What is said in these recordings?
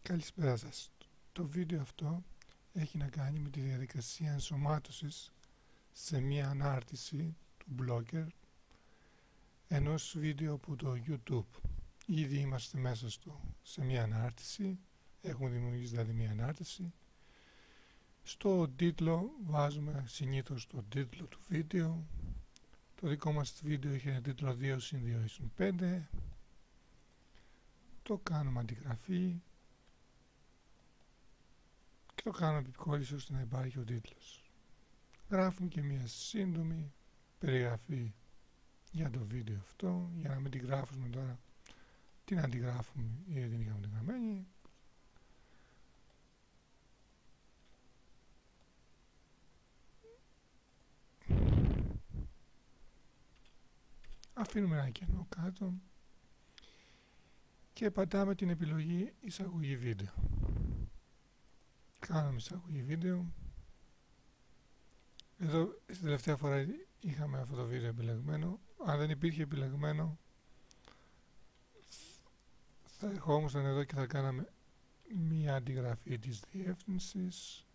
Καλησπέρα σας. Το βίντεο αυτό έχει να κάνει με τη διαδικασία ενσωμάτωσης σε μία ανάρτηση του blogger ενός βίντεο από το YouTube. Ήδη είμαστε μέσα σε μία ανάρτηση, έχουμε δημιουργήσει δηλαδή μία ανάρτηση. Στο τίτλο βάζουμε συνήθως το τίτλο του βίντεο. Το δικό μας βίντεο έχει ένα τίτλο 2+2=5. Το κάνουμε αντιγραφή και το κάνουμε επικόλληση ώστε να υπάρχει ο τίτλος. Γράφουμε και μια σύντομη περιγραφή για το βίντεο αυτό, για να μην την γράφουμε τώρα, την αντιγράφουμε ή την είχαμε την γραμμένη. Αφήνουμε ένα κενό κάτω και πατάμε την επιλογή εισαγωγή βίντεο. Κάνουμε εισαγωγή βίντεο. Εδώ στην τελευταία φορά είχαμε αυτό το βίντεο επιλεγμένο. Αν δεν υπήρχε επιλεγμένο, θα ερχόμασταν εδώ και θα κάναμε μία αντιγραφή της διεύθυνσης.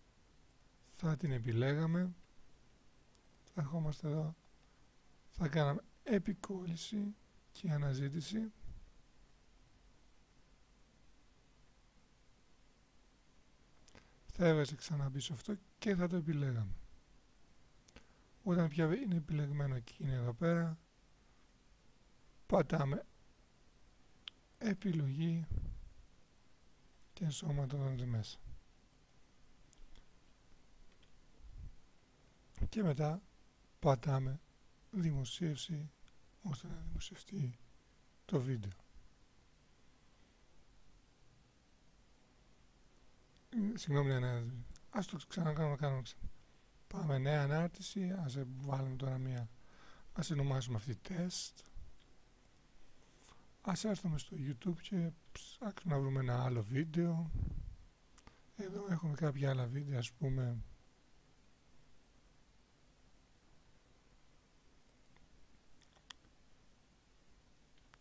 Θα την επιλέγαμε. Θα ερχόμαστε εδώ. Θα κάναμε επικόλληση και αναζήτηση. Θα έβαζε ξανά πίσω αυτό και θα το επιλέγαμε. Όταν πια είναι επιλεγμένο και είναι εδώ πέρα, πατάμε επιλογή και ενσωματώνεται μέσα. Και μετά πατάμε δημοσίευση ώστε να δημοσιευτεί το βίντεο. Συγγνώμη, ας το ξανακάνουμε. Πάμε νέα ανάρτηση, ας βάλουμε τώρα μία, ας ονομάσουμε αυτή τεστ. Ας έρθουμε στο YouTube και ψάξουμε να βρούμε ένα άλλο βίντεο. Εδώ έχουμε κάποια άλλα βίντεο, ας πούμε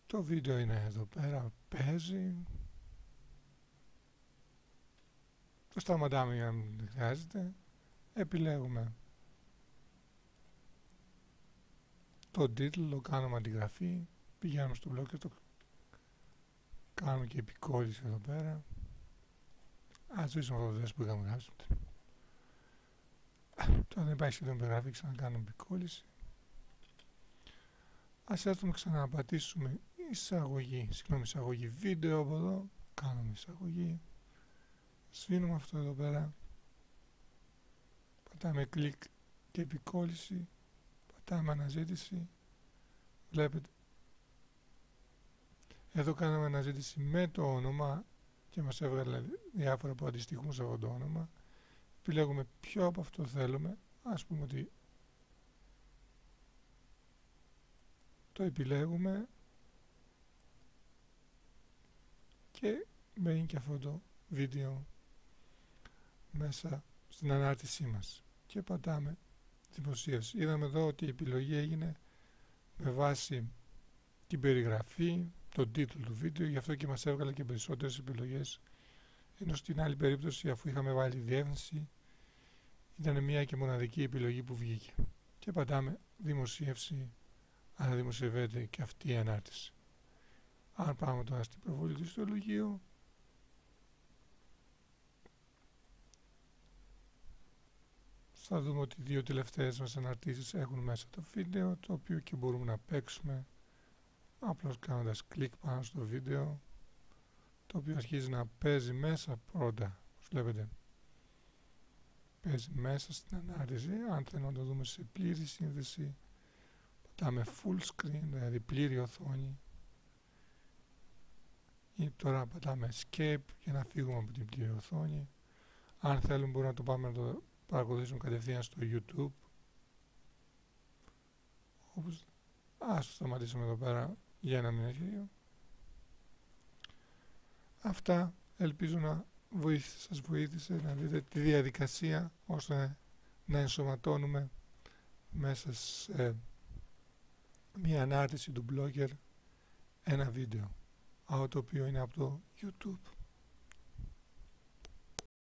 το βίντεο είναι εδώ πέρα, παίζει. Το σταματάμε για να μην χρειάζεται. Επιλέγουμε το τίτλο, κάνουμε αντιγραφή, πηγαίνουμε στο blog και το κάνουμε και επικόλληση εδώ πέρα. Ας ζήσουμε αυτό το δες που είχαμε γράψει. Τώρα δεν υπάρχει σχεδόν περιγραφή, ξανακάνουμε επικόλληση. Ας έρθουμε ξανά να πατήσουμε εισαγωγή βίντεο από εδώ, κάνουμε εισαγωγή. Σβήνουμε αυτό εδώ πέρα, πατάμε κλικ και επικόλληση, πατάμε αναζήτηση, βλέπετε εδώ κάναμε αναζήτηση με το όνομα και μας έβγαλε διάφορα που αντιστοιχούν σε αυτό το όνομα. Επιλέγουμε ποιο από αυτό θέλουμε, ας πούμε ότι το επιλέγουμε και μπαίνει και αυτό το βίντεο μέσα στην ανάρτησή μας και πατάμε δημοσίευση. Είδαμε εδώ ότι η επιλογή έγινε με βάση την περιγραφή, τον τίτλο του βίντεο, γι' αυτό και μας έβγαλε και περισσότερες επιλογές, ενώ στην άλλη περίπτωση, αφού είχαμε βάλει διεύθυνση, ήταν μία και μοναδική επιλογή που βγήκε. Και πατάμε δημοσίευση, αλλά δημοσιεύεται και αυτή η ανάρτηση. Αν πάμε τώρα στην προβολή του ιστολογίου, θα δούμε ότι οι δύο τελευταίες μας αναρτήσεις έχουν μέσα το βίντεο, το οποίο και μπορούμε να παίξουμε απλώς κάνοντας κλικ πάνω στο βίντεο, το οποίο αρχίζει να παίζει μέσα πρώτα, όπως βλέπετε. Παίζει μέσα στην ανάρτηση. Αν θέλουμε να το δούμε σε πλήρη σύνδεση, πατάμε full screen, δηλαδή πλήρη οθόνη. Ή τώρα πατάμε escape για να φύγουμε από την πλήρη οθόνη. Αν θέλουμε μπορούμε να το πάμε να το παρακολουθήσουμε κατευθείαν στο YouTube. Όπως, ας το σταματήσουμε εδώ πέρα για ένα μηνύριο. Αυτά ελπίζω να σας βοήθησε να δείτε τη διαδικασία ώστε να ενσωματώνουμε μέσα σε μια ανάρτηση του blogger ένα βίντεο, το οποίο είναι από το YouTube.